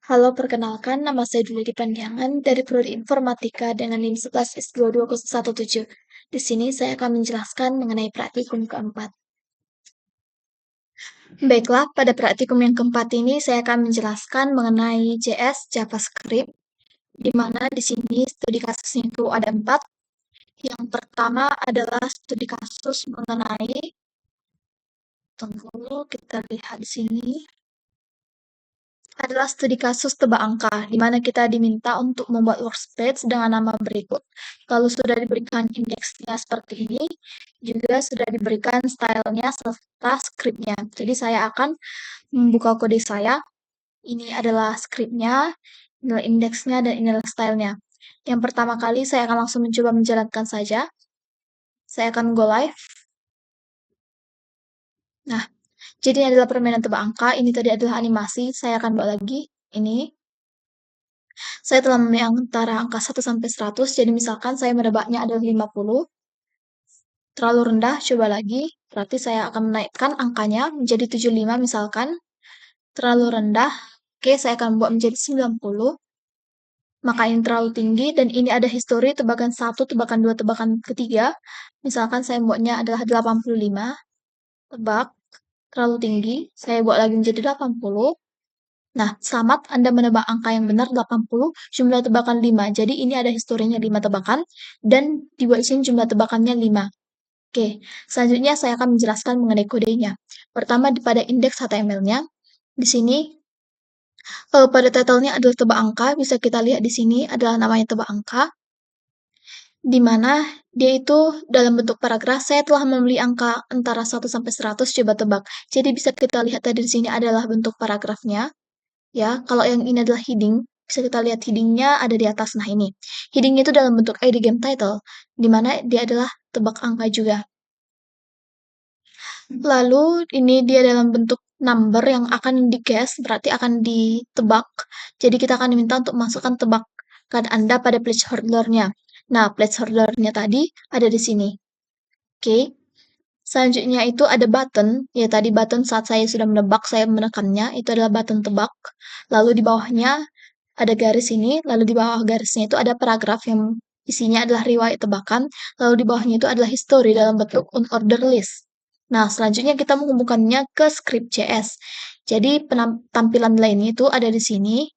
Halo, perkenalkan nama saya Dulidi Pandangan dari Prodi Informatika dengan NIM 11S22017. Di sini saya akan menjelaskan mengenai praktikum keempat. Baiklah, pada praktikum yang keempat ini saya akan menjelaskan mengenai JS JavaScript, di mana di sini studi kasusnya itu ada 4. Yang pertama adalah studi kasus mengenai, tunggu kita lihat di sini. Adalah studi kasus tebak angka, di mana kita diminta untuk membuat workspace dengan nama berikut. Lalu sudah diberikan indeksnya seperti ini, juga sudah diberikan stylenya serta scriptnya. Jadi saya akan membuka kode saya. Ini adalah scriptnya, inilah indeksnya, dan inilah stylenya. Yang pertama kali saya akan langsung mencoba menjalankan saja. Saya akan go live. Nah, jadi ini adalah permainan tebak angka. Ini tadi adalah animasi. Saya akan buat lagi. Ini. Saya telah memilih antara angka 1 sampai 100, jadi misalkan saya menebaknya adalah 50. Terlalu rendah, coba lagi. Berarti saya akan menaikkan angkanya menjadi 75 misalkan. Terlalu rendah, oke saya akan buat menjadi 90. Maka ini terlalu tinggi, dan ini ada histori tebakan 1, tebakan 2, tebakan ketiga. Misalkan saya buatnya adalah 85. Tebak, terlalu tinggi. Saya buat lagi menjadi 80. Nah, selamat Anda menebak angka yang benar 80, jumlah tebakan 5. Jadi ini ada historinya 5 tebakan, dan di sini jumlah tebakannya 5. Oke, selanjutnya saya akan menjelaskan mengenai kodenya. Pertama, pada indeks HTML-nya, di sini pada title-nya adalah tebak angka, bisa kita lihat di sini adalah namanya tebak angka, di mana dia itu dalam bentuk paragraf. Saya telah membeli angka antara 1 sampai 100, coba tebak. Jadi bisa kita lihat tadi di sini adalah bentuk paragrafnya. Ya, kalau yang ini adalah heading, bisa kita lihat headingnya ada di atas. Nah, ini. Heading itu dalam bentuk ID game title, di mana dia adalah tebak angka juga. Lalu, ini dia dalam bentuk number yang akan di-guess, berarti akan ditebak. Jadi, kita akan diminta untuk masukkan tebakan Anda pada placeholder-nya. Nah, placeholder-nya tadi ada di sini. Oke. Selanjutnya itu ada button, ya tadi button saat saya sudah menebak, saya menekannya, itu adalah button tebak. Lalu di bawahnya ada garis ini, lalu di bawah garisnya itu ada paragraf yang isinya adalah riwayat tebakan, lalu di bawahnya itu adalah history dalam bentuk unordered list. Nah, selanjutnya kita menghubungkannya ke script.js. Jadi tampilan lainnya itu ada di sini,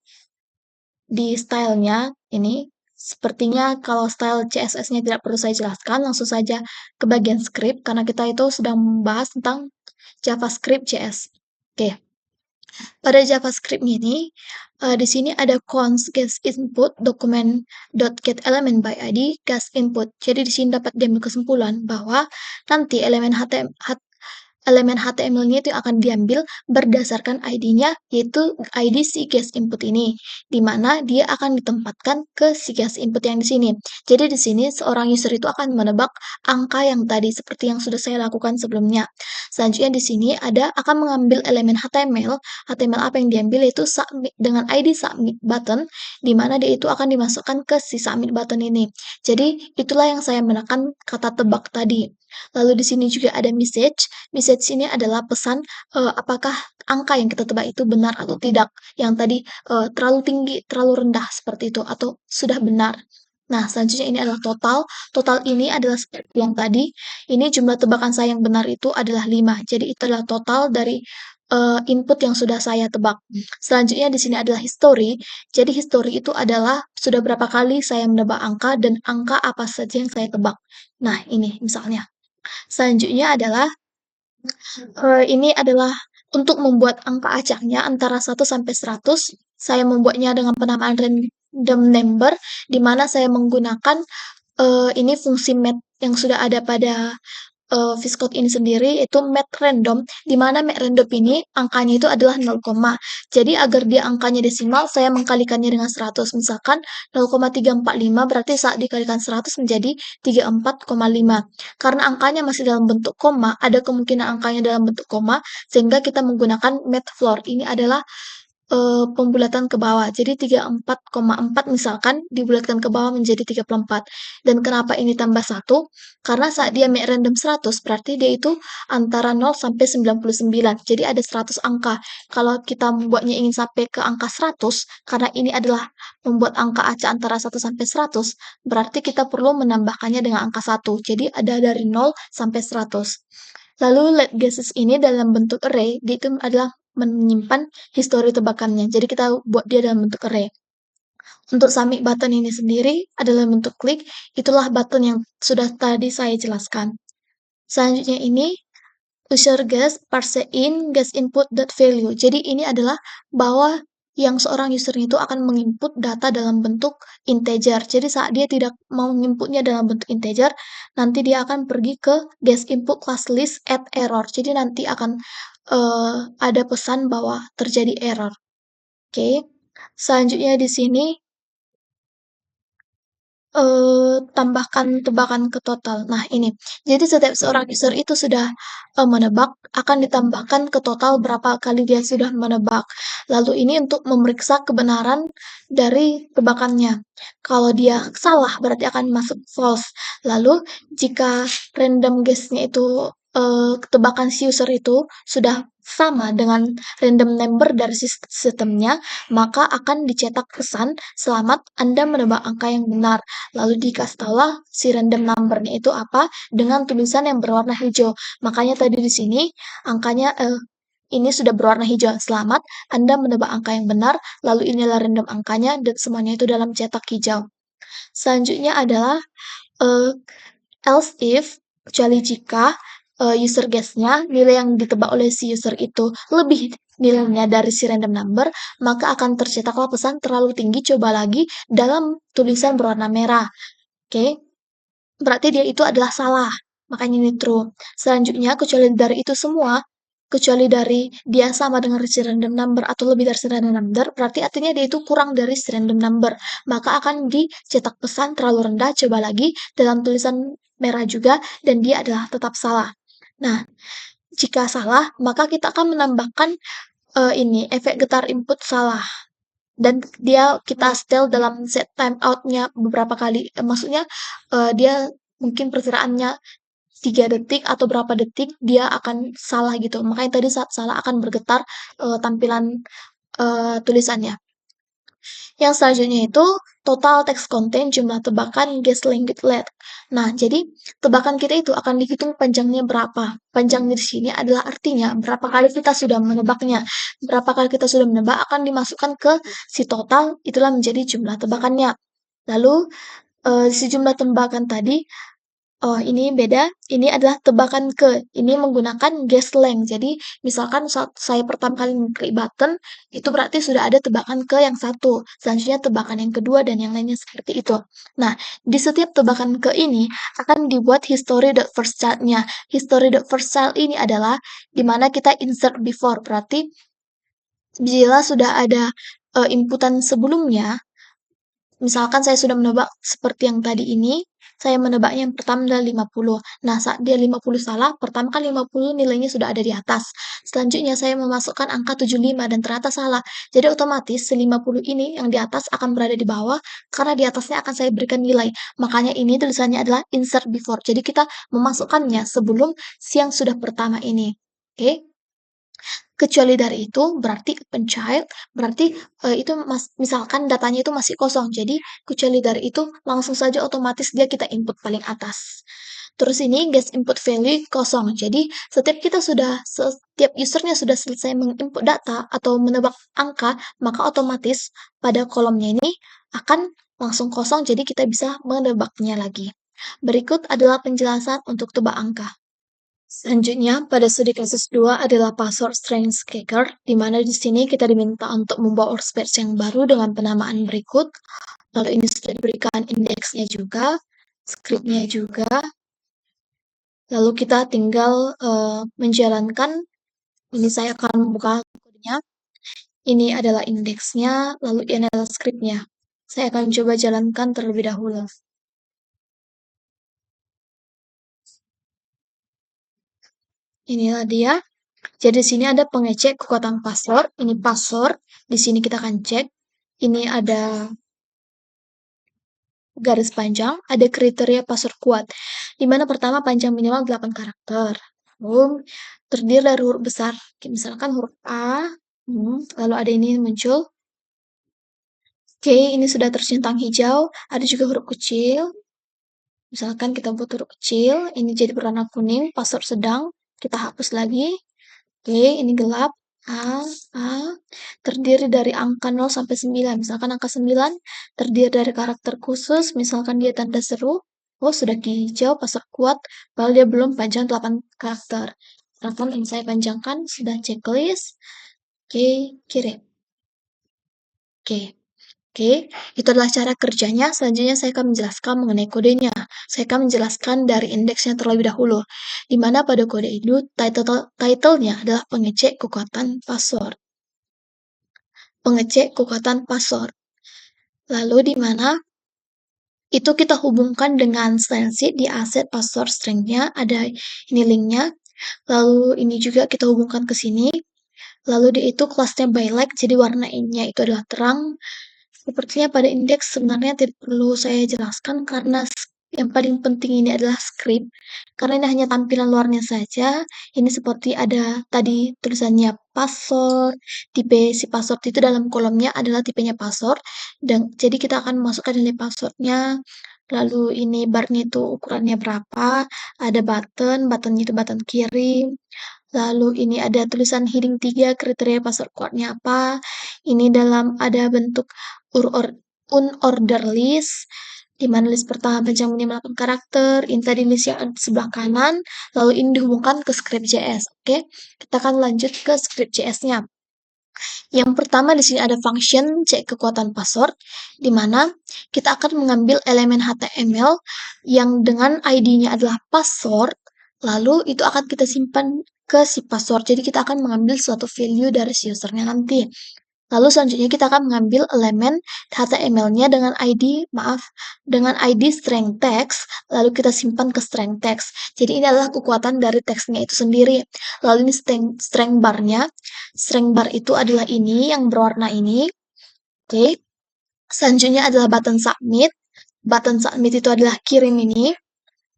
di stylenya ini. Sepertinya kalau style CSS-nya tidak perlu saya jelaskan, langsung saja ke bagian script, karena kita itu sedang membahas tentang JavaScript JS. Oke. Pada JavaScript ini, di sini ada const get input document.getElementById by id gas input. Jadi di sini dapat diambil kesimpulan bahwa nanti elemen HTML-nya itu akan diambil berdasarkan ID-nya, yaitu ID si guest input ini, di mana dia akan ditempatkan ke si guest input yang di sini. Jadi di sini seorang user itu akan menebak angka yang tadi, seperti yang sudah saya lakukan sebelumnya. Selanjutnya di sini ada akan mengambil elemen HTML. HTML apa yang diambil yaitu submit dengan ID submit button, di mana dia itu akan dimasukkan ke si submit button ini. Jadi itulah yang saya menekan kata tebak tadi. Lalu di sini juga ada message. Message ini adalah pesan apakah angka yang kita tebak itu benar atau tidak. Yang tadi terlalu tinggi, terlalu rendah seperti itu atau sudah benar. Nah, selanjutnya ini adalah total. Total ini adalah seperti yang tadi. Ini jumlah tebakan saya yang benar itu adalah 5. Jadi itu adalah total dari input yang sudah saya tebak. Selanjutnya di sini adalah history. Jadi history itu adalah sudah berapa kali saya menebak angka dan angka apa saja yang saya tebak. Nah, ini misalnya. Selanjutnya adalah ini adalah untuk membuat angka acaknya antara 1 sampai 100. Saya membuatnya dengan penamaan random number, di mana saya menggunakan ini fungsi math yang sudah ada pada Viscode ini sendiri itu math random, di mana math random ini angkanya itu adalah 0, jadi agar dia angkanya desimal, saya mengkalikannya dengan 100. Misalkan 0,345 berarti saat dikalikan 100 menjadi 34,5. Karena angkanya masih dalam bentuk koma, ada kemungkinan angkanya dalam bentuk koma, sehingga kita menggunakan math floor. Ini adalah pembulatan ke bawah. Jadi 34,4 misalkan dibulatkan ke bawah menjadi 34. Dan kenapa ini tambah 1? Karena saat dia make random 100 berarti dia itu antara 0 sampai 99. Jadi ada 100 angka. Kalau kita membuatnya ingin sampai ke angka 100, karena ini adalah membuat angka acak antara 1 sampai 100, berarti kita perlu menambahkannya dengan angka 1. Jadi ada dari 0 sampai 100. Lalu let guesses ini dalam bentuk array, dia itu adalah menyimpan histori tebakannya. Jadi kita buat dia dalam bentuk array. Untuk submit button ini sendiri adalah bentuk klik, itulah button yang sudah tadi saya jelaskan. Selanjutnya ini user guess, parse in, guess input, dot value. Jadi ini adalah bahwa yang seorang user itu akan menginput data dalam bentuk integer. Jadi saat dia tidak mau menginputnya dalam bentuk integer, nanti dia akan pergi ke guess input class list add error. Jadi nanti akan ada pesan bahwa terjadi error. Oke. Selanjutnya di sini tambahkan tebakan ke total. Nah, ini. Jadi setiap seorang user itu sudah menebak, akan ditambahkan ke total berapa kali dia sudah menebak. Lalu ini untuk memeriksa kebenaran dari tebakannya. Kalau dia salah, berarti akan masuk false. Lalu jika random guess-nya itu tebakan si user itu sudah sama dengan random number dari sistemnya, maka akan dicetak pesan, "Selamat, Anda menebak angka yang benar." Lalu dikasih tahulah si random number-nya itu apa dengan tulisan yang berwarna hijau. Makanya tadi di sini angkanya ini sudah berwarna hijau. Selamat, Anda menebak angka yang benar. Lalu inilah random angkanya dan semuanya itu dalam cetak hijau. Selanjutnya adalah else if, kecuali jika user guess-nya, nilai yang ditebak oleh si user itu lebih nilainya dari si random number, maka akan tercetaklah pesan terlalu tinggi, coba lagi dalam tulisan berwarna merah. Oke, berarti dia itu adalah salah, makanya ini true. Selanjutnya, kecuali dari itu semua, kecuali dari dia sama dengan si random number atau lebih dari si random number, berarti artinya dia itu kurang dari si random number. Maka akan dicetak pesan terlalu rendah, coba lagi dalam tulisan merah juga, dan dia adalah tetap salah. Nah, jika salah, maka kita akan menambahkan ini efek getar input salah dan kita setel dalam set timeout-nya beberapa kali. Maksudnya dia mungkin perkiraannya 3 detik atau berapa detik dia akan salah gitu. Makanya tadi saat salah akan bergetar tampilan tulisannya. Yang selanjutnya itu total text content, jumlah tebakan, guess language let. Nah, jadi tebakan kita itu akan dihitung panjangnya berapa. Panjangnya di sini adalah artinya berapa kali kita sudah menebaknya. Berapa kali kita sudah menebak akan dimasukkan ke si total, itulah menjadi jumlah tebakannya. Lalu si jumlah tebakan tadi oh, ini beda. Ini adalah tebakan ke. Ini menggunakan guess length. Jadi, misalkan saat saya pertama kali mengklik button, itu berarti sudah ada tebakan ke yang satu. Selanjutnya tebakan yang kedua dan yang lainnya seperti itu. Nah, di setiap tebakan ke ini akan dibuat history.firstChild-nya. History.firstChild ini adalah di mana kita insert before. Berarti, bila sudah ada inputan sebelumnya, misalkan saya sudah menebak seperti yang tadi ini, saya menebaknya yang pertama adalah 50. Nah, saat dia 50 salah, pertama kan 50 nilainya sudah ada di atas. Selanjutnya saya memasukkan angka 75 dan ternyata salah. Jadi otomatis 50 ini yang di atas akan berada di bawah karena di atasnya akan saya berikan nilai. Makanya ini tulisannya adalah insert before. Jadi kita memasukkannya sebelum yang sudah pertama ini. Oke? Kecuali dari itu, berarti open child, berarti itu misalkan datanya itu masih kosong. Jadi, kecuali dari itu, langsung saja otomatis dia kita input paling atas. Terus ini guess input value kosong. Jadi, setiap usernya sudah selesai menginput data atau menebak angka, maka otomatis pada kolomnya ini akan langsung kosong, jadi kita bisa menebaknya lagi. Berikut adalah penjelasan untuk tebak angka. Selanjutnya, pada studi kasus 2 adalah password strength checker, di mana di sini kita diminta untuk membuat workspace yang baru dengan penamaan berikut. Lalu ini sudah diberikan indeksnya juga, scriptnya juga. Lalu kita tinggal menjalankan. Ini saya akan membuka kodenya. Ini adalah indeksnya, lalu ini adalah scriptnya. Saya akan coba jalankan terlebih dahulu. Inilah dia. Jadi di sini ada pengecek kekuatan password, ini password, di sini kita akan cek, ini ada garis panjang, ada kriteria password kuat, di mana pertama panjang minimal 8 karakter, lalu terdiri dari huruf besar, misalkan huruf A, lalu ada ini muncul, oke, ini sudah tercentang hijau, ada juga huruf kecil, misalkan kita buat huruf kecil, ini jadi berwarna kuning, password sedang, kita hapus lagi, oke, ini gelap, A, A, terdiri dari angka 0 sampai 9. Misalkan angka 9 terdiri dari karakter khusus, misalkan dia tanda seru. Oh, sudah hijau, password kuat, padahal dia belum panjang 8 karakter. Misalkan ini saya panjangkan, sudah checklist. Oke, kirim. Oke. Oke, itu adalah cara kerjanya. Selanjutnya saya akan menjelaskan mengenai kodenya. Saya akan menjelaskan dari indeksnya terlebih dahulu. Di mana pada kode itu title-nya adalah pengecek kekuatan password. Pengecek kekuatan password. Lalu di mana itu kita hubungkan dengan sensi di aset password string-nya, ada ini linknya. Lalu ini juga kita hubungkan ke sini. Lalu di itu kelasnya bylight, jadi warna ininya itu adalah terang. Sepertinya pada indeks sebenarnya tidak perlu saya jelaskan karena yang paling penting ini adalah script. Karena ini hanya tampilan luarnya saja. Ini seperti ada tadi tulisannya password, tipe si password itu dalam kolomnya adalah tipenya password. Dan jadi kita akan masukkan nilai passwordnya. Lalu ini barnya itu ukurannya berapa. Ada buttonnya itu button kiri. Lalu ini ada tulisan heading 3 kriteria password kuatnya apa. Ini dalam ada bentuk unorder list, di mana list pertama panjang minimal 8 karakter, ini tadi list yang ada di sebelah kanan, lalu ini dihubungkan ke script.js. Oke, kita akan lanjut ke script.js-nya. Yang pertama di sini ada function cek kekuatan password, di mana kita akan mengambil elemen HTML yang dengan ID-nya adalah password, lalu itu akan kita simpan ke si password. Jadi kita akan mengambil suatu value dari si usernya nanti. Lalu selanjutnya kita akan mengambil elemen HTML-nya dengan dengan ID string text, lalu kita simpan ke string text. Jadi ini adalah kekuatan dari teksnya itu sendiri. Lalu ini string bar-nya. String bar itu adalah ini yang berwarna ini. Oke. Selanjutnya adalah button submit. Button submit itu adalah kirim ini.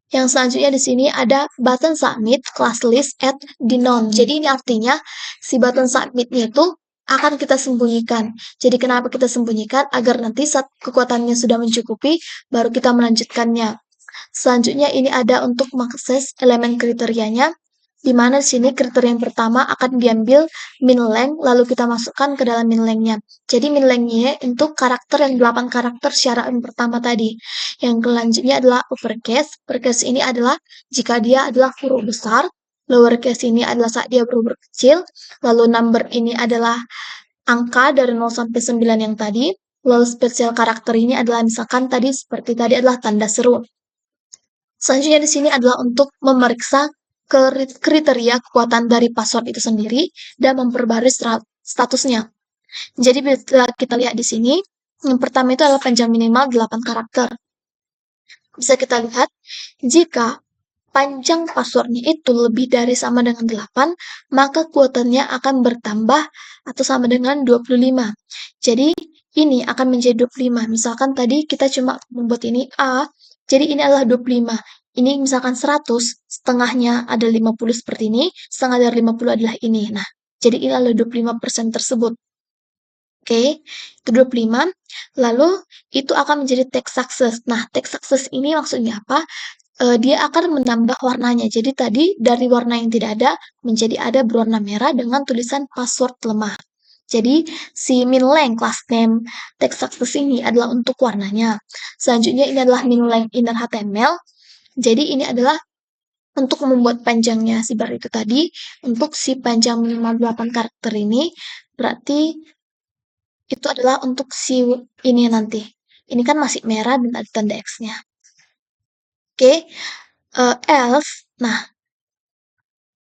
Yang selanjutnya di sini ada button submit class list at denon. Jadi ini artinya si button submitnya itu akan kita sembunyikan. Jadi kenapa kita sembunyikan? Agar nanti saat kekuatannya sudah mencukupi, baru kita melanjutkannya. Selanjutnya ini ada untuk mengakses elemen kriterianya, di mana di sini kriteria yang pertama akan diambil min length, lalu kita masukkan ke dalam min length-nya. Jadi min length-nya untuk karakter yang 8 karakter secara yang pertama tadi. Yang selanjutnya adalah uppercase. Uppercase ini adalah jika dia adalah huruf besar, lowercase ini adalah saat dia berhuruf kecil, lalu number ini adalah angka dari 0 sampai 9 yang tadi, lalu spesial karakter ini adalah misalkan tadi seperti tadi adalah tanda seru. Selanjutnya di sini adalah untuk memeriksa kriteria kekuatan dari password itu sendiri dan memperbarui statusnya. Jadi bila kita lihat di sini, yang pertama itu adalah panjang minimal 8 karakter. Bisa kita lihat, jika panjang passwordnya itu lebih dari sama dengan 8, maka kuotanya akan bertambah atau sama dengan 25. Jadi, ini akan menjadi 25. Misalkan tadi kita cuma membuat ini A, jadi ini adalah 25. Ini misalkan 100, setengahnya ada 50 seperti ini, setengah dari 50 adalah ini. Nah, jadi ini adalah 25% tersebut. Oke, itu 25. Lalu, itu akan menjadi text success. Nah, text success ini maksudnya apa? Dia akan menambah warnanya. Jadi tadi dari warna yang tidak ada menjadi ada berwarna merah dengan tulisan password lemah. Jadi si min length class name text success ini adalah untuk warnanya. Selanjutnya ini adalah min length inner HTML. Jadi ini adalah untuk membuat panjangnya si bar itu tadi. Untuk si panjang minimal 8 karakter ini berarti itu adalah untuk si ini nanti. Ini kan masih merah dan ada tanda X-nya. Oke, else, nah,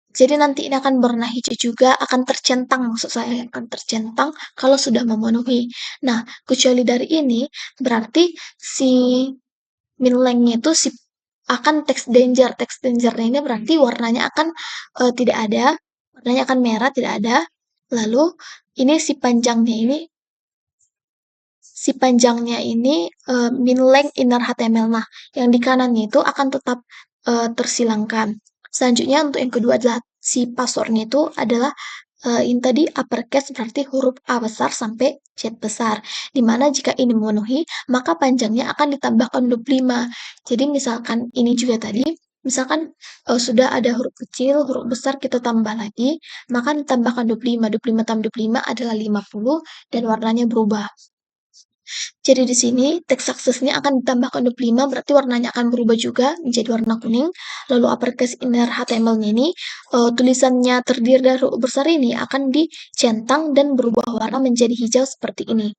jadi nanti ini akan berwarna hijau juga, akan tercentang, maksud saya akan tercentang kalau sudah memenuhi. Nah, kecuali dari ini, berarti si min length-nya itu akan text danger. Text danger ini berarti warnanya akan tidak ada, warnanya akan merah, tidak ada. Lalu ini si panjangnya ini min length inner HTML. Nah, yang di kanannya itu akan tetap tersilangkan. Selanjutnya untuk yang kedua adalah si passwordnya itu adalah ini tadi uppercase berarti huruf A besar sampai Z besar. Dimana jika ini memenuhi, maka panjangnya akan ditambahkan 25. Jadi misalkan ini juga tadi, misalkan sudah ada huruf kecil, huruf besar kita tambah lagi, maka ditambahkan 25. 25 tambah 25 adalah 50 dan warnanya berubah. Jadi di sini teks suksesnya akan ditambahkan 25, berarti warnanya akan berubah juga menjadi warna kuning. Lalu uppercase inner HTML-nya ini, tulisannya terdiri dari huruf besar ini akan dicentang dan berubah warna menjadi hijau seperti ini.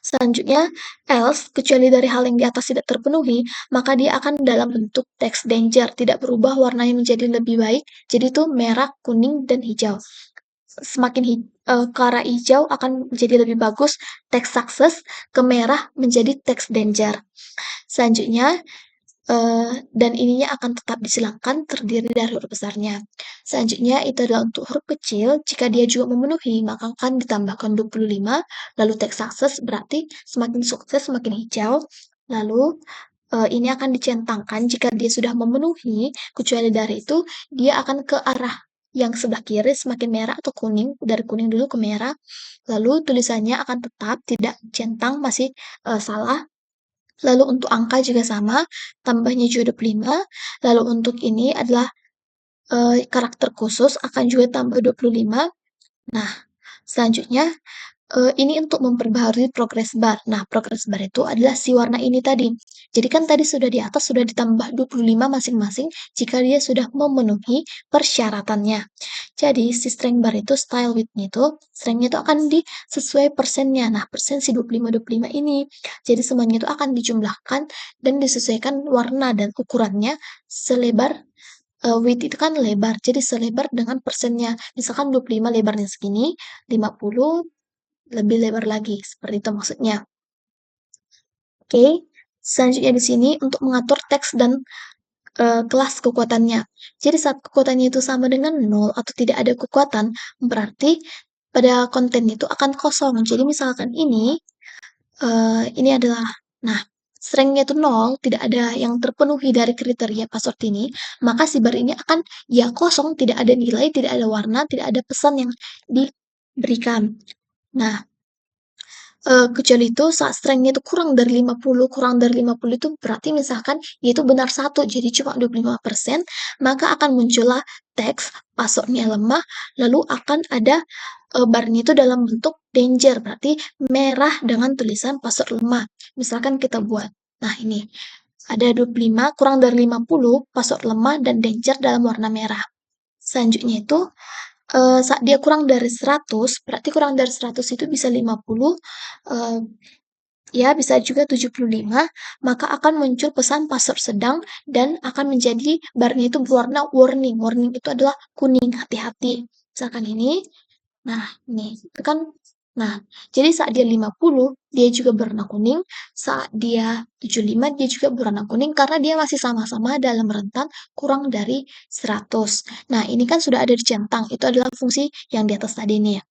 Selanjutnya, else, kecuali dari hal yang di atas tidak terpenuhi, maka dia akan dalam bentuk teks danger, tidak berubah warnanya menjadi lebih baik, jadi itu merah, kuning, dan hijau. Semakin ke arah hijau akan menjadi lebih bagus, teks success, ke merah menjadi teks danger. Selanjutnya, dan ininya akan tetap disilangkan terdiri dari huruf besarnya. Selanjutnya itu adalah untuk huruf kecil, jika dia juga memenuhi maka akan ditambahkan 25, lalu teks success berarti semakin sukses semakin hijau, lalu ini akan dicentangkan jika dia sudah memenuhi, kecuali dari itu dia akan ke arah yang sebelah kiri semakin merah atau kuning, dari kuning dulu ke merah, lalu tulisannya akan tetap tidak centang, masih salah. Lalu untuk angka juga sama, tambahnya juga 25. Lalu untuk ini adalah karakter khusus akan juga tambah 25. Nah, selanjutnya ini untuk memperbaharui progress bar. Nah, progress bar itu adalah si warna ini tadi. Jadi kan tadi sudah di atas sudah ditambah 25 masing-masing jika dia sudah memenuhi persyaratannya. Jadi si strength bar itu style width-nya itu strength-nya itu akan sesuai persennya. Nah, persen si 25 ini. Jadi semuanya itu akan dijumlahkan dan disesuaikan warna dan ukurannya selebar width itu kan lebar. Jadi selebar dengan persennya. Misalkan 25 lebarnya segini, 50 lebih lebar lagi. Seperti itu maksudnya. Oke. Selanjutnya di sini untuk mengatur teks dan kelas kekuatannya. Jadi saat kekuatannya itu sama dengan 0 atau tidak ada kekuatan, berarti pada konten itu akan kosong. Jadi misalkan ini adalah, nah, strength-nya itu 0, tidak ada yang terpenuhi dari kriteria password ini, maka si bar ini akan ya kosong, tidak ada nilai, tidak ada warna, tidak ada pesan yang diberikan. Nah, kecuali itu saat strength-nya itu kurang dari 50 itu berarti misalkan itu benar 1, jadi cuma 25%, maka akan muncullah teks password-nya lemah, lalu akan ada bar-nya itu dalam bentuk danger, berarti merah dengan tulisan password lemah. Misalkan kita buat, nah ini, ada 25 kurang dari 50, password lemah dan danger dalam warna merah. Selanjutnya itu, saat dia kurang dari 100, berarti kurang dari 100 itu bisa 50, ya bisa juga 75, maka akan muncul pesan password sedang dan akan menjadi barnya itu berwarna warning. Warning itu adalah kuning, hati-hati. Misalkan ini, nah ini itu kan, nah jadi saat dia 50 dia juga berwarna kuning, saat dia 75 dia juga berwarna kuning karena dia masih sama-sama dalam rentan kurang dari 100. Nah ini kan sudah ada dicentang, itu adalah fungsi yang di atas tadi nih ya.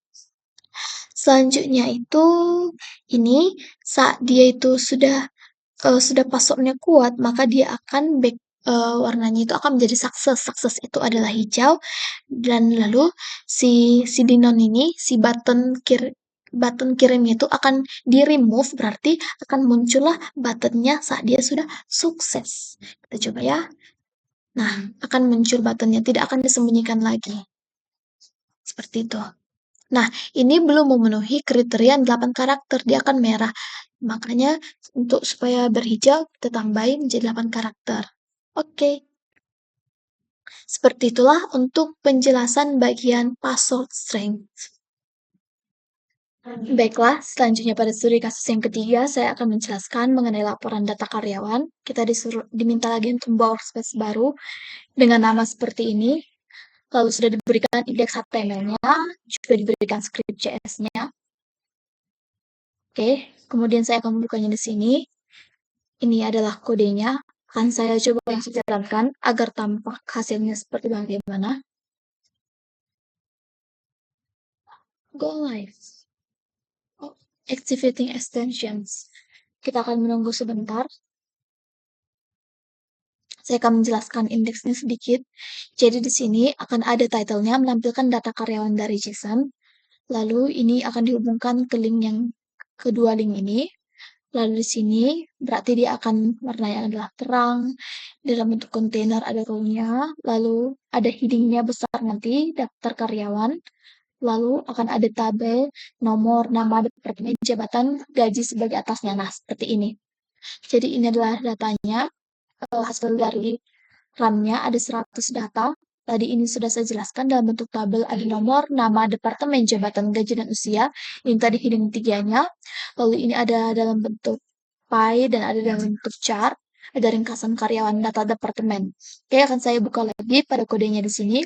Selanjutnya itu ini saat dia itu sudah password-nya kuat, maka dia akan warnanya itu akan menjadi sukses. Sukses itu adalah hijau dan lalu si Dinon ini, si button kirimnya itu akan di-remove, berarti akan muncullah buttonnya saat dia sudah sukses. Kita coba ya. Nah, akan muncul buttonnya, tidak akan disembunyikan lagi. Seperti itu. Nah, ini belum memenuhi kriteria 8 karakter, dia akan merah. Makanya untuk supaya berhijau, kita tambahin menjadi 8 karakter. Oke. Seperti itulah untuk penjelasan bagian password strength. Baiklah, selanjutnya pada studi kasus yang ketiga, saya akan menjelaskan mengenai laporan data karyawan. Kita diminta lagi untuk membawa workspace baru dengan nama seperti ini. Lalu sudah diberikan indeks HTML-nya, juga diberikan script JS-nya. Oke, kemudian saya akan membukanya di sini. Ini adalah kodenya. Akan saya coba langsung jalankan agar tampak hasilnya seperti bagaimana. Go live. Oh, activating extensions. Kita akan menunggu sebentar. Saya akan menjelaskan indeksnya sedikit. Jadi di sini akan ada title-nya menampilkan data karyawan dari JSON. Lalu ini akan dihubungkan ke link yang kedua link ini. Lalu di sini berarti dia akan warnanya adalah terang. Dalam bentuk kontainer ada row-nya. Lalu ada heading-nya besar nanti, daftar karyawan. Lalu akan ada tabel, nomor, nama, departemen, jabatan, gaji sebagai atasnya. Nah, seperti ini. Jadi ini adalah datanya, hasil dari RAM-nya ada 100 data. Tadi ini sudah saya jelaskan dalam bentuk tabel ada nomor, nama, departemen, jabatan, gaji, dan usia. Ini tadi heading 3-nya. Lalu ini ada dalam bentuk pie dan ada dalam bentuk chart. Ada ringkasan karyawan data departemen. Oke, akan saya buka lagi pada kodenya di sini.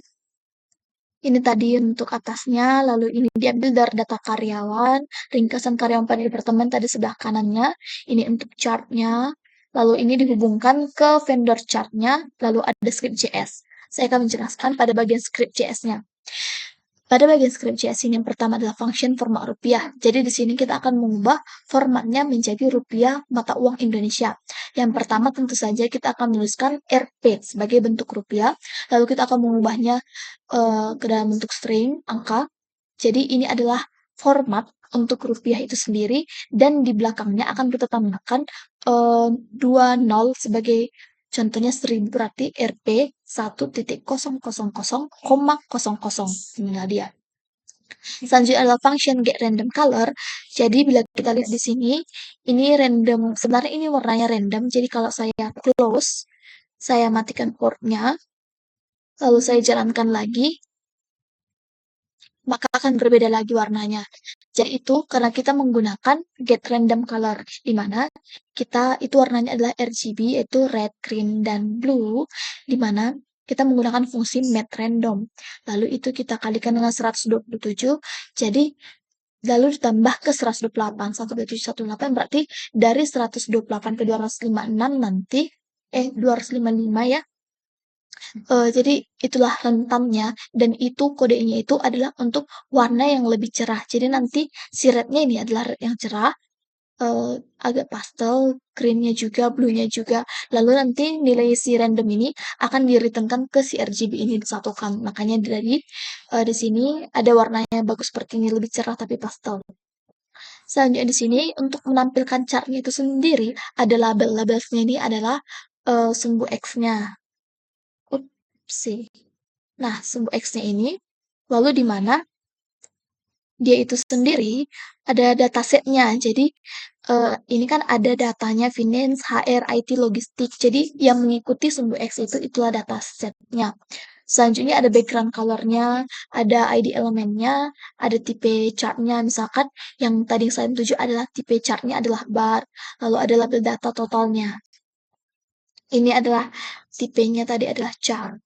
Ini tadi untuk atasnya, lalu ini diambil dari data karyawan, ringkasan karyawan pada departemen tadi sebelah kanannya, ini untuk chart-nya, lalu ini dihubungkan ke vendor chart-nya, lalu ada script JS. Saya akan menjelaskan pada bagian script JS-nya. Pada bagian script JS ini yang pertama adalah function format rupiah. Jadi di sini kita akan mengubah formatnya menjadi rupiah mata uang Indonesia. Yang pertama tentu saja kita akan menuliskan Rp sebagai bentuk rupiah. Lalu kita akan mengubahnya ke dalam bentuk string, angka. Jadi ini adalah format untuk rupiah itu sendiri dan di belakangnya akan kita tambahkan 20 sebagai contohnya 1000 berarti Rp 1.000,00. Inilah dia. Selanjutnya adalah function get random color. Jadi bila kita lihat di sini, ini random. Sebenarnya ini warnanya random. Jadi kalau saya close, saya matikan portnya, lalu saya jalankan lagi, maka akan berbeda lagi warnanya. Jadi itu karena kita menggunakan get random color, di mana kita itu warnanya adalah RGB, yaitu red, green, dan blue, di mana kita menggunakan fungsi make random. Lalu itu kita kalikan dengan 127, jadi lalu ditambah ke 128, 127, 128 berarti dari 128 ke 256 nanti, 255 ya, jadi itulah rentannya dan itu kodenya itu adalah untuk warna yang lebih cerah. Jadi nanti si red-nya ini adalah red yang cerah, agak pastel, green-nya juga, blue-nya juga. Lalu nanti nilai si random ini akan di-return-kan ke si RGB ini disatukan. Makanya dari di sini ada warnanya bagus seperti ini, lebih cerah tapi pastel. Selanjutnya di sini untuk menampilkan chart-nya itu sendiri ada label. Labelsnya ini adalah sumbu X-nya. Upsi. Nah, sumbu X-nya ini, lalu di mana dia itu sendiri ada datasetnya. Jadi, ini kan ada datanya finance, HR, IT, logistik. Jadi, yang mengikuti sumbu X itu itulah datasetnya. Selanjutnya ada background color-nya, ada ID elemennya, ada tipe chart-nya. Misalkan yang tadi saya tuju adalah tipe chart-nya adalah bar, lalu ada label data totalnya. Ini adalah tipenya tadi adalah chart.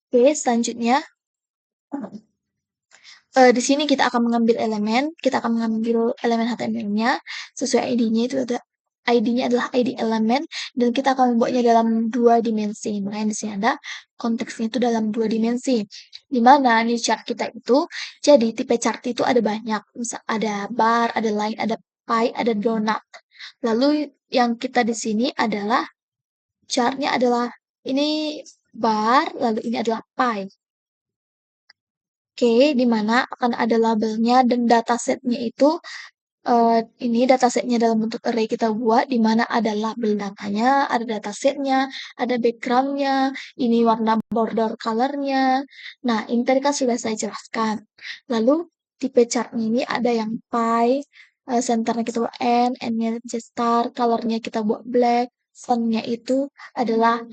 Oke, selanjutnya di sini kita akan mengambil elemen, kita akan mengambil elemen HTML-nya sesuai ID-nya itu ada ID-nya adalah ID elemen dan kita akan membuatnya dalam 2 dimensi. Makanya di sini ada konteksnya itu dalam 2 dimensi. Di mana nih chart kita itu, jadi tipe chart itu ada banyak. Misal ada bar, ada line, ada pie, ada donut. Lalu yang kita di sini adalah chart-nya adalah ini bar, lalu ini adalah pie. Oke, di mana akan ada labelnya dan datasetnya itu ini datasetnya dalam bentuk array kita buat, di mana ada label datanya, ada datasetnya, ada backgroundnya, ini warna border colornya. Nah, ini tadi kan sudah saya jelaskan. Lalu tipe chartnya ini ada yang pie, centernya kita buat N-nya just star, colornya kita buat black, fontnya itu adalah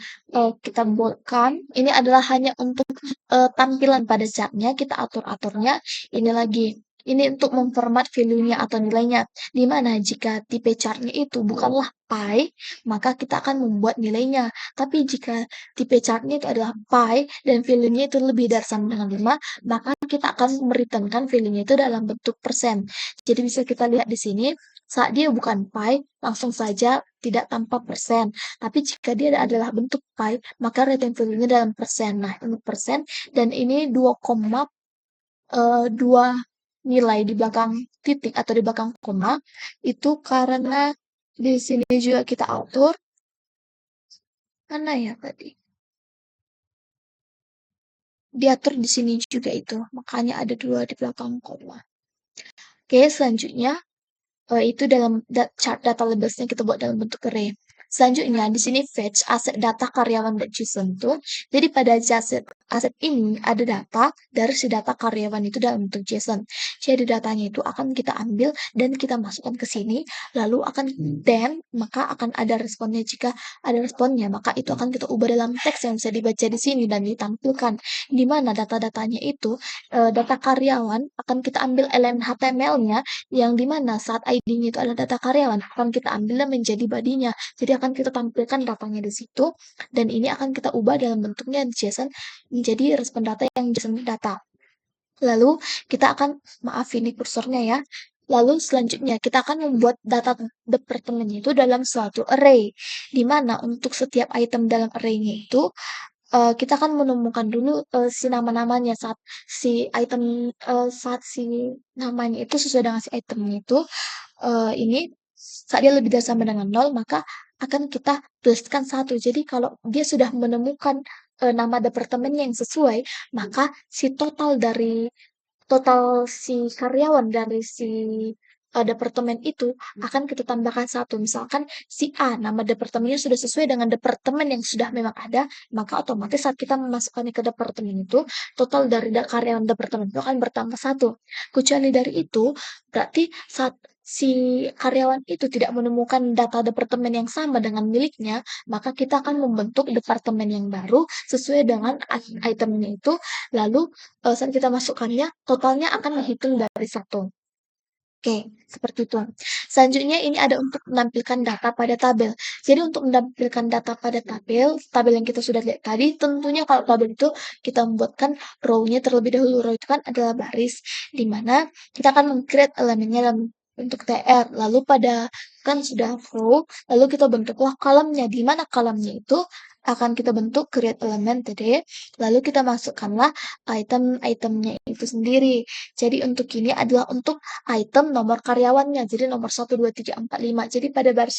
kita boldkan. Ini adalah hanya untuk tampilan pada chartnya, kita atur-aturnya. Ini lagi. Ini untuk memformat value-nya atau nilainya. Di mana jika tipe chart-nya itu bukanlah pie, maka kita akan membuat nilainya. Tapi jika tipe chart-nya itu adalah pie dan value-nya itu lebih dari sama dengan 5, maka kita akan mereturnkan value-nya itu dalam bentuk persen. Jadi bisa kita lihat di sini, saat dia bukan pie, langsung saja tidak tanpa persen. Tapi jika dia adalah bentuk pie, maka return value-nya dalam persen. Nah, ini persen dan ini 2,2 nilai di belakang titik atau di belakang koma itu karena di sini juga kita atur mana ya tadi? Diatur di sini juga itu, makanya ada dua di belakang koma. Oke, selanjutnya itu dalam chart data labelsnya kita buat dalam bentuk array. Selanjutnya di sini fetch aset data karyawan.json tuh. Jadi pada aset ini ada data dari si data karyawan itu dalam bentuk JSON. Jadi datanya itu akan kita ambil dan kita masukkan ke sini, lalu akan then maka akan ada responnya. Jika ada responnya, maka itu akan kita ubah dalam teks yang bisa dibaca di sini dan ditampilkan. Di mana data-datanya itu data karyawan akan kita ambil elemen HTML-nya yang dimana saat ID-nya itu adalah data karyawan akan kita ambilnya menjadi body-nya. Jadi akan kita tampilkan datanya di situ dan ini akan kita ubah dalam bentuknya JSON menjadi respon data yang JSON data. Lalu kita akan maaf ini kursornya ya. Lalu selanjutnya kita akan membuat data departemennya itu dalam suatu array, di mana untuk setiap item dalam array-nya itu kita akan menemukan dulu, si nama-namanya saat si namanya itu sesuai dengan si itemnya itu, ini saat dia lebih dari sama dengan 0 maka akan kita tuliskan 1. Jadi kalau dia sudah menemukan, nama departemennya yang sesuai, maka si total si karyawan dari si departemen itu akan kita tambahkan 1. Misalkan si A, nama departemennya sudah sesuai dengan departemen yang sudah memang ada, maka otomatis saat kita memasukkannya ke departemen itu, total dari karyawan departemen itu akan bertambah 1. Kecuali dari itu, berarti saat si karyawan itu tidak menemukan data departemen yang sama dengan miliknya, maka kita akan membentuk departemen yang baru sesuai dengan itemnya itu, lalu saat kita masukkannya, totalnya akan dihitung dari 1. Oke, seperti itu. Selanjutnya ini ada untuk menampilkan data pada tabel. Jadi untuk menampilkan data pada tabel yang kita sudah lihat tadi, tentunya kalau tabel itu kita membuatkan row-nya terlebih dahulu. Row itu kan adalah baris, di mana kita akan meng-create elemennya dalam bentuk tr. Lalu pada kan sudah row, lalu kita bentuklah kolomnya. Di mana kolomnya itu akan kita bentuk create element tadi, lalu kita masukkanlah item-itemnya itu sendiri. Jadi untuk ini adalah untuk item nomor karyawannya. Jadi nomor 1, 2, 3, 4, 5. Jadi pada baris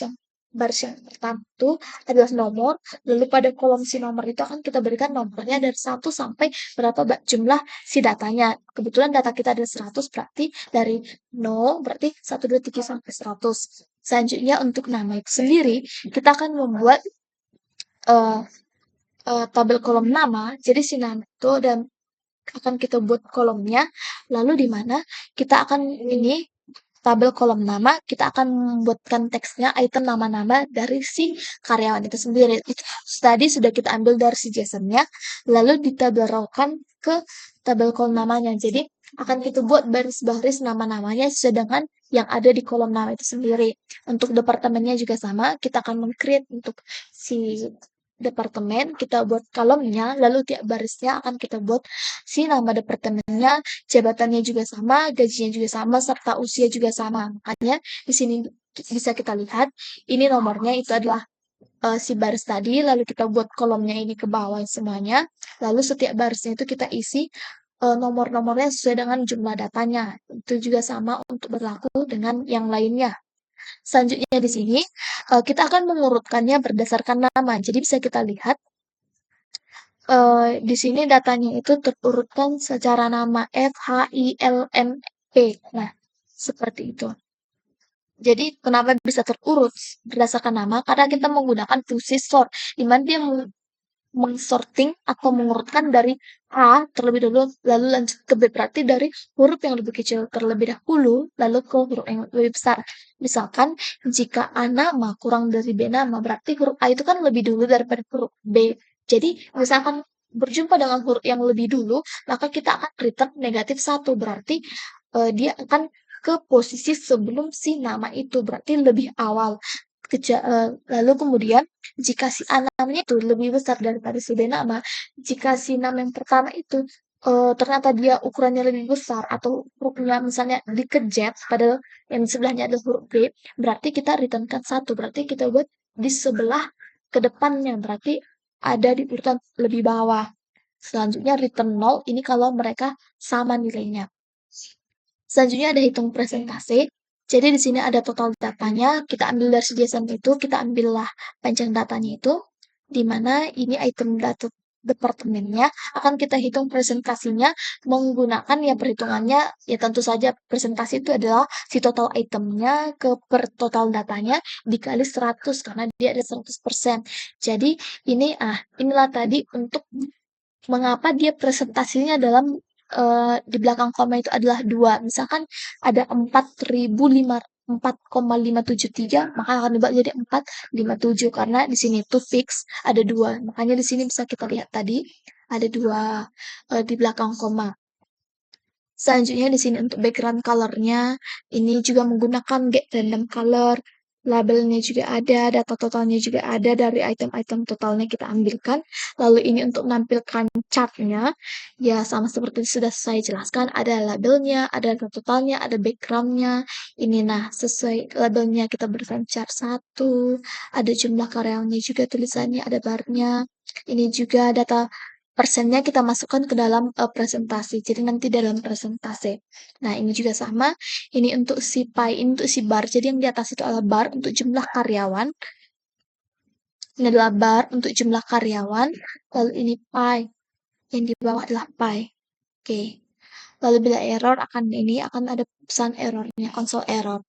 yang pertama itu adalah nomor, lalu pada kolom si nomor itu akan kita berikan nomornya dari 1 sampai berapa jumlah si datanya. Kebetulan data kita ada 100, berarti dari 0 berarti 1, 2, 3 sampai 100. Selanjutnya untuk nama itu sendiri, kita akan membuat uh, tabel kolom nama. Jadi si nama itu dan akan kita buat kolomnya, lalu di mana kita akan ini tabel kolom nama, kita akan membuatkan teksnya item nama-nama dari si karyawan itu sendiri. Itu tadi sudah kita ambil dari si JSON-nya, lalu ditabelkan ke tabel kolom namanya. Jadi akan kita buat baris-baris nama-namanya sesuai dengan yang ada di kolom nama itu sendiri. Untuk departemennya juga sama, kita akan meng-create untuk si departemen, kita buat kolomnya, lalu tiap barisnya akan kita buat si nama departemennya, jabatannya juga sama, gajinya juga sama, serta usia juga sama. Makanya di sini bisa kita lihat, ini nomornya itu adalah si baris tadi, lalu kita buat kolomnya ini ke bawah semuanya, lalu setiap barisnya itu kita isi nomor-nomornya sesuai dengan jumlah datanya. Itu juga sama untuk berlaku dengan yang lainnya. Selanjutnya di sini kita akan mengurutkannya berdasarkan nama. Jadi bisa kita lihat di sini datanya itu terurutkan secara nama F, H, I, L, M, P. Nah, seperti itu. Jadi kenapa bisa terurut berdasarkan nama? Karena kita menggunakan fungsi sort, di mana dia mengsorting atau mengurutkan dari A terlebih dahulu, lalu lanjut ke B. Berarti dari huruf yang lebih kecil terlebih dahulu, lalu ke huruf yang lebih besar. Misalkan, jika A nama kurang dari B nama, berarti huruf A itu kan lebih dulu daripada huruf B. Jadi, misalkan berjumpa dengan huruf yang lebih dulu, maka kita akan return negatif 1. Berarti dia akan ke posisi sebelum si nama itu, berarti lebih awal. Lalu kemudian jika si A namanya itu lebih besar daripada si B nama, jika si nama yang pertama itu ternyata dia ukurannya lebih besar atau hurufnya misalnya dikejet padahal yang di sebelahnya ada huruf B, berarti kita returnkan 1. Berarti kita buat di sebelah ke depannya, berarti ada di urutan lebih bawah. Selanjutnya return 0 ini kalau mereka sama nilainya. Selanjutnya ada hitung presentasi. Jadi di sini ada total datanya, kita ambil dari JSON itu, kita ambillah panjang datanya itu, di mana ini item data departemennya, akan kita hitung presentasinya menggunakan ya perhitungannya, ya tentu saja presentasi itu adalah si total itemnya ke per total datanya dikali 100, karena dia ada 100%. Jadi inilah tadi untuk mengapa dia presentasinya dalam di belakang koma itu adalah 2. Misalkan ada 4,573, maka akan dibuat jadi 457 karena di sini tuh fix ada 2. Makanya di sini bisa kita lihat tadi ada 2 di belakang koma. Selanjutnya di sini untuk background color-nya, ini juga menggunakan get random color, labelnya juga ada, data totalnya juga ada dari item-item totalnya kita ambilkan. Lalu ini untuk menampilkan chart-nya, ya sama seperti sudah saya jelaskan, ada labelnya, ada data totalnya, ada background-nya. Ini sesuai labelnya kita berikan chart 1, ada jumlah karyawannya juga tulisannya, ada bar-nya. Ini juga data persennya kita masukkan ke dalam presentasi. Jadi nanti dalam presentasi. Nah, ini juga sama. Ini untuk si pie, ini untuk si bar. Jadi yang di atas itu adalah bar untuk jumlah karyawan. Ini adalah bar untuk jumlah karyawan. Lalu ini pie. Yang di bawah adalah pie. Oke. Lalu bila error akan ada pesan errornya, konsol error.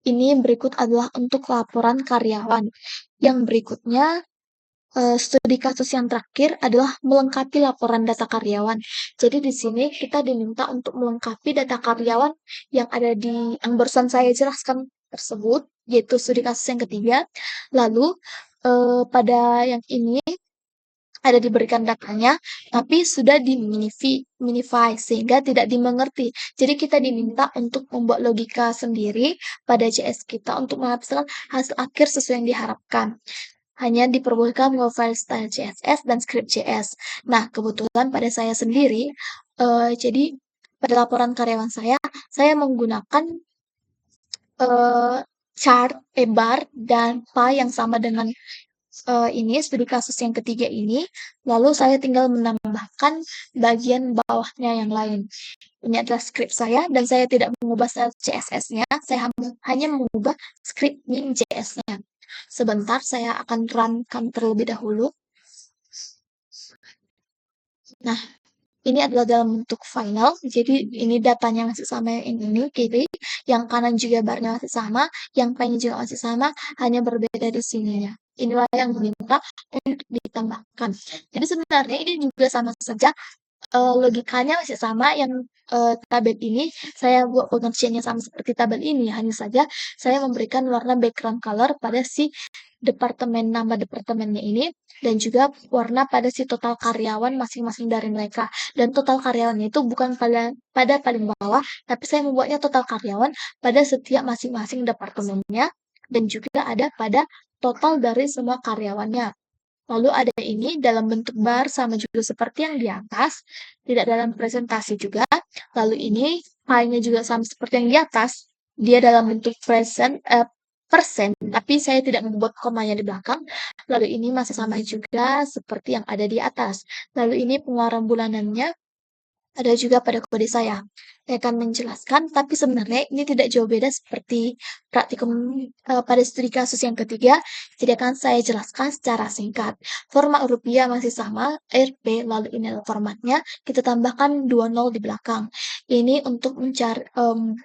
Ini berikut adalah untuk laporan karyawan. Yang berikutnya studi kasus yang terakhir adalah melengkapi laporan data karyawan. Jadi di sini kita diminta untuk melengkapi data karyawan yang ada yang barusan saya jelaskan tersebut, yaitu studi kasus yang ketiga. Lalu pada yang ini ada diberikan datanya, tapi sudah minify sehingga tidak dimengerti. Jadi kita diminta untuk membuat logika sendiri pada JS kita untuk menghasilkan hasil akhir sesuai yang diharapkan. Hanya diperbolehkan membawa file style CSS dan script JS. Nah, kebetulan pada saya sendiri, jadi pada laporan karyawan saya menggunakan chart, bar, dan pie yang sama dengan ini studi kasus yang ketiga ini. Lalu saya tinggal menambahkan bagian bawahnya yang lain. Ini adalah script saya dan saya tidak mengubah style CSS-nya, saya hanya mengubah script JS-nya. Sebentar, saya akan runkan terlebih dahulu. Nah, ini adalah dalam bentuk final, jadi ini datanya masih sama yang ini, kiri, yang kanan juga barnya masih sama, yang pie-nya juga masih sama, hanya berbeda di sininya. Inilah yang diminta untuk ditambahkan. Jadi sebenarnya ini juga sama saja, logikanya masih sama, yang tabel ini saya buat pengertiannya sama seperti tabel ini, hanya saja saya memberikan warna background color pada si nama departemennya ini, dan juga warna pada si total karyawan masing-masing dari mereka. Dan total karyawannya itu bukan pada paling bawah, tapi saya membuatnya total karyawan pada setiap masing-masing departemennya, dan juga ada pada total dari semua karyawannya. Lalu ada ini dalam bentuk bar sama juga seperti yang di atas, tidak dalam presentasi juga. Lalu ini pie-nya juga sama seperti yang di atas, dia dalam bentuk persen, tapi saya tidak membuat komanya di belakang. Lalu ini masih sama juga seperti yang ada di atas. Lalu ini pengeluaran bulanannya ada juga pada kode saya. Saya akan menjelaskan, tapi sebenarnya ini tidak jauh beda seperti praktikum pada studi kasus yang ketiga, jadi akan saya jelaskan secara singkat. Format rupiah masih sama, RP, lalu ini adalah formatnya, kita tambahkan 20 di belakang. Ini untuk mencari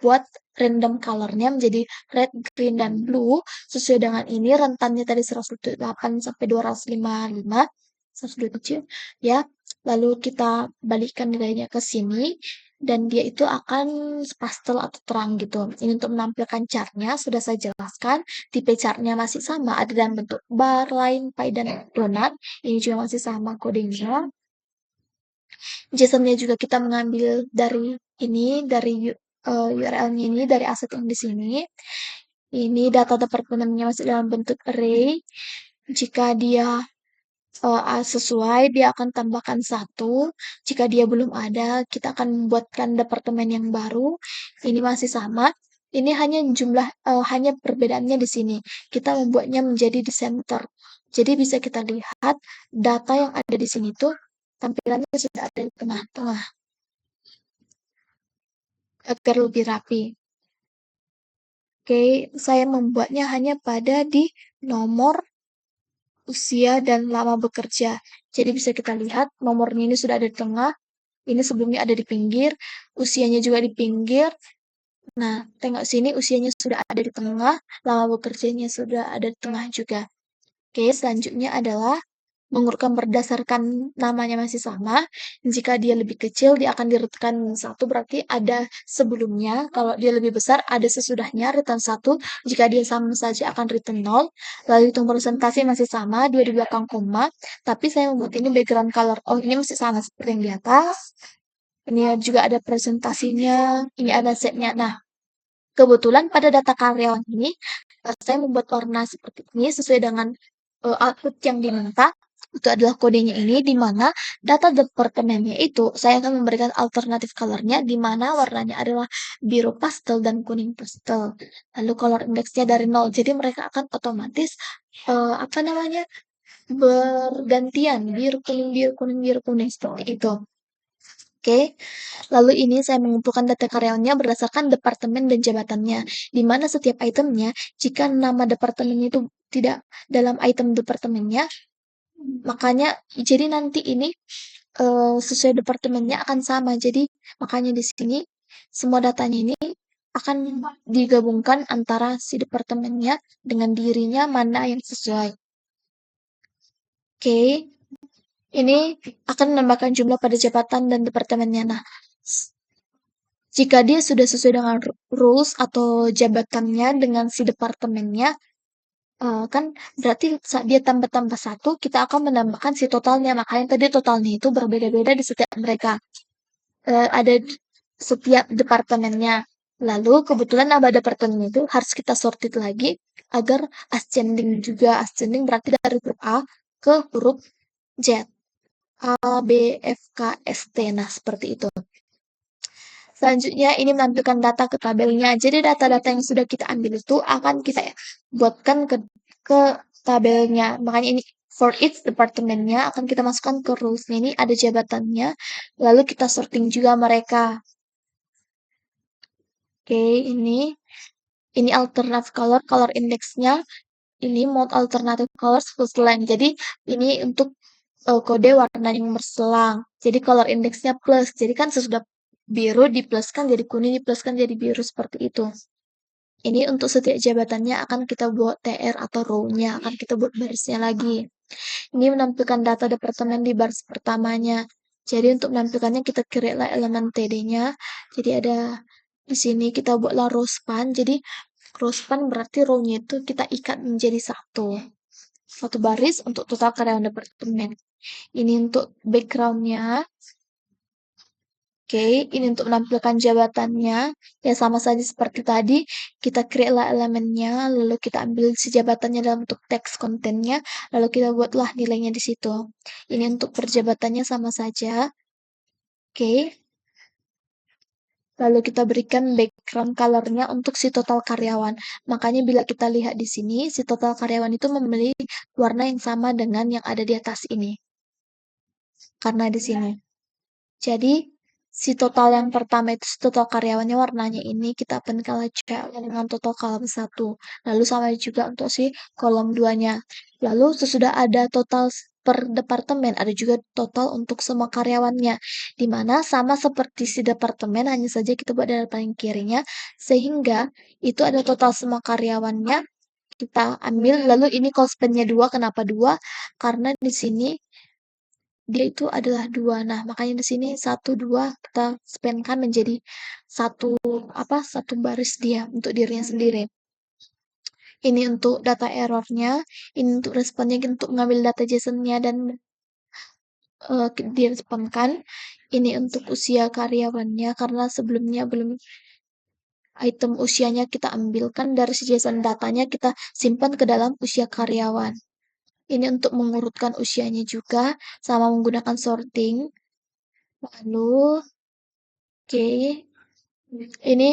buat random color-nya menjadi red, green, dan blue, sesuai dengan ini rentannya tadi 128 sampai 255, 127, ya. Lalu kita balikkan nilainya ke sini, dan dia itu akan pastel atau terang gitu. Ini untuk menampilkan chartnya sudah saya jelaskan. Tipe chartnya masih sama, ada dalam bentuk bar, line, pie, dan donat. Ini juga masih sama kodenya. JSON-nya juga kita mengambil dari ini, dari URL-nya ini, dari aset yang di sini. Ini data departemennya masih dalam bentuk array. Jika dia sesuai, dia akan tambahkan 1. Jika dia belum ada, kita akan membuatkan departemen yang baru. Ini masih sama. Ini hanya perbedaannya di sini. Kita membuatnya menjadi di center. Jadi bisa kita lihat data yang ada di sini tuh tampilannya sudah ada di tengah-tengah. agar lebih rapi. Oke, saya membuatnya hanya pada di nomor usia dan lama bekerja. Jadi bisa kita lihat nomornya ini sudah ada di tengah, ini sebelumnya ada di pinggir, usianya juga di pinggir. Nah, tengok sini usianya sudah ada di tengah, lama bekerjanya sudah ada di tengah juga. Oke, selanjutnya adalah mengurutkan berdasarkan namanya masih sama. Jika dia lebih kecil, dia akan diurutkan satu, berarti ada sebelumnya. Kalau dia lebih besar, ada sesudahnya, return satu. Jika dia sama saja, akan return 0. Lalu hitung presentasi masih sama, dua di belakang koma. Tapi saya membuat ini background color. Oh, ini masih sama seperti yang di atas. Ini juga ada presentasinya, ini ada setnya. Nah, kebetulan pada data karyawan ini, saya membuat warna seperti ini sesuai dengan output yang diminta. Itu adalah kodenya ini, di mana data departemennya itu saya akan memberikan alternatif colornya, di mana warnanya adalah biru pastel dan kuning pastel. Lalu color indexnya dari 0, jadi mereka akan otomatis apa namanya bergantian biru kuning biru kuning seperti itu. Oke, lalu ini saya mengumpulkan data karyawannya berdasarkan departemen dan jabatannya, di mana setiap itemnya, jika nama departemennya itu tidak dalam item departemennya, makanya jadi nanti ini sesuai departemennya akan sama. Jadi makanya di sini semua datanya ini akan digabungkan antara si departemennya dengan dirinya mana yang sesuai. Oke, ini akan menambahkan jumlah pada jabatan dan departemennya. Nah, jika dia sudah sesuai dengan rules atau jabatannya dengan si departemennya, kan berarti saat dia tambah-tambah satu, kita akan menambahkan si totalnya. Makanya tadi totalnya itu berbeda-beda di setiap mereka. Ada setiap departemennya. Lalu kebetulan nama departemen itu harus kita sorted lagi agar ascending juga. Ascending berarti dari huruf A ke huruf Z. A, B, F, K, S, T. Nah, seperti itu. Selanjutnya ini menampilkan data ke tabelnya. Jadi data-data yang sudah kita ambil itu akan kita buatkan ke tabelnya. Makanya ini for each departemennya akan kita masukkan ke rules-nya. Ini ada jabatannya. Lalu kita sorting juga mereka. Oke, ini alternative color, color indexnya. Ini mode alternative colors plus line. Jadi ini untuk kode warna yang berselang. Jadi color indexnya plus. Jadi kan sesudah biru dipluskan jadi kuning, dipluskan jadi biru seperti itu. Ini untuk setiap jabatannya akan kita buat TR atau row-nya, akan kita buat barisnya lagi. Ini menampilkan data departemen di baris pertamanya. Jadi untuk menampilkannya kita create lah elemen TD-nya. Jadi ada di sini kita buatlah row span. Jadi row span berarti row-nya itu kita ikat menjadi satu. Satu baris untuk total karyawan departemen. Ini untuk background-nya. Oke, ini untuk menampilkan jabatannya. Ya sama saja seperti tadi, kita create lah elemennya, lalu kita ambil si jabatannya dalam bentuk teks kontennya, lalu kita buatlah nilainya di situ. Ini untuk perjabatannya sama saja. Oke. Lalu kita berikan background color-nya untuk si total karyawan. Makanya bila kita lihat di sini, si total karyawan itu memiliki warna yang sama dengan yang ada di atas ini. Karena di sini. Jadi, si total yang pertama itu si total karyawannya warnanya ini kita open color dengan total kolom 1. Lalu sama juga untuk si kolom 2-nya. Lalu sesudah ada total per departemen, ada juga total untuk semua karyawannya. Di mana sama seperti si departemen, hanya saja kita buat dari paling kirinya. Sehingga itu ada total semua karyawannya. Kita ambil, lalu ini cost spend-nya 2. Kenapa 2? Karena di sini dia itu adalah 2. Nah, makanya di sini 1, 2 kita spend-kan menjadi satu baris dia untuk dirinya sendiri. Ini untuk data error-nya, ini untuk responnya untuk mengambil data JSON-nya dan direspon-kan. Ini untuk usia karyawannya karena sebelumnya belum item usianya kita ambilkan dari si JSON datanya kita simpan ke dalam usia karyawan. Ini untuk mengurutkan usianya juga sama menggunakan sorting. Lalu, oke, ini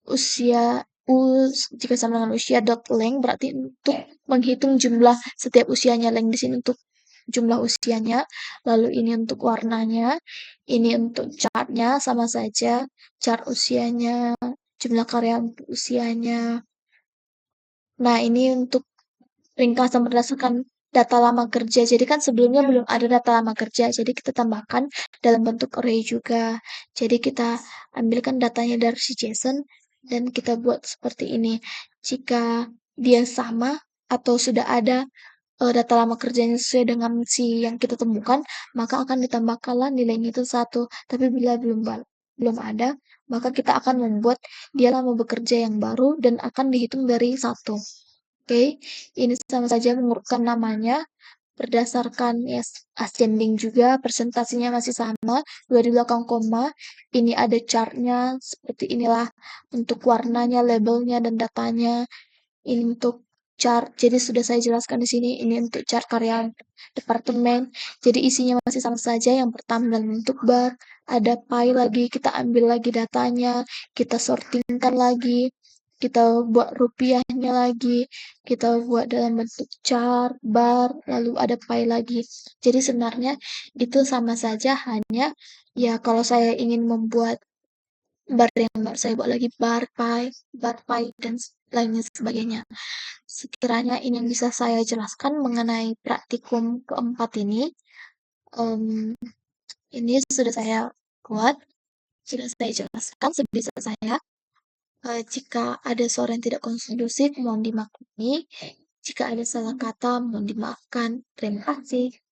usia jika sama dengan usia dot length berarti untuk menghitung jumlah setiap usianya length di sini untuk jumlah usianya, lalu ini untuk warnanya, ini untuk chartnya sama saja, chart usianya, jumlah karya untuk usianya. Nah, ini untuk ringkasan berdasarkan data lama kerja. Jadi kan sebelumnya belum ada data lama kerja, jadi kita tambahkan dalam bentuk array juga. Jadi kita ambilkan datanya dari si JSON dan kita buat seperti ini. Jika dia sama atau sudah ada data lama kerjanya sesuai dengan si yang kita temukan, maka akan ditambahkanlah nilainya itu 1. Tapi bila belum ada, maka kita akan membuat dia lama bekerja yang baru dan akan dihitung dari 1. Oke, ini sama saja mengurutkan namanya berdasarkan ascending juga, presentasinya masih sama, 2 di belakang koma. Ini ada chartnya seperti inilah untuk warnanya, labelnya, dan datanya. Ini untuk chart, jadi sudah saya jelaskan di sini. Ini untuk chart karya departemen. Jadi isinya masih sama saja. Yang pertama dalam bentuk bar, ada pie lagi, kita ambil lagi datanya, kita sortingkan lagi, kita buat rupiahnya lagi, kita buat dalam bentuk chart, bar, lalu ada pie lagi. Jadi sebenarnya itu sama saja, hanya ya kalau saya ingin membuat bar yang baru, saya buat lagi bar pie, dan lainnya sebagainya. Sekiranya ini yang bisa saya jelaskan mengenai praktikum keempat ini. Em, ini sudah saya buat, sudah saya jelaskan sebisa saya. Jika ada suara yang tidak kondusif, mohon dimaklumi. Jika ada salah kata, mohon dimaafkan. Terima kasih.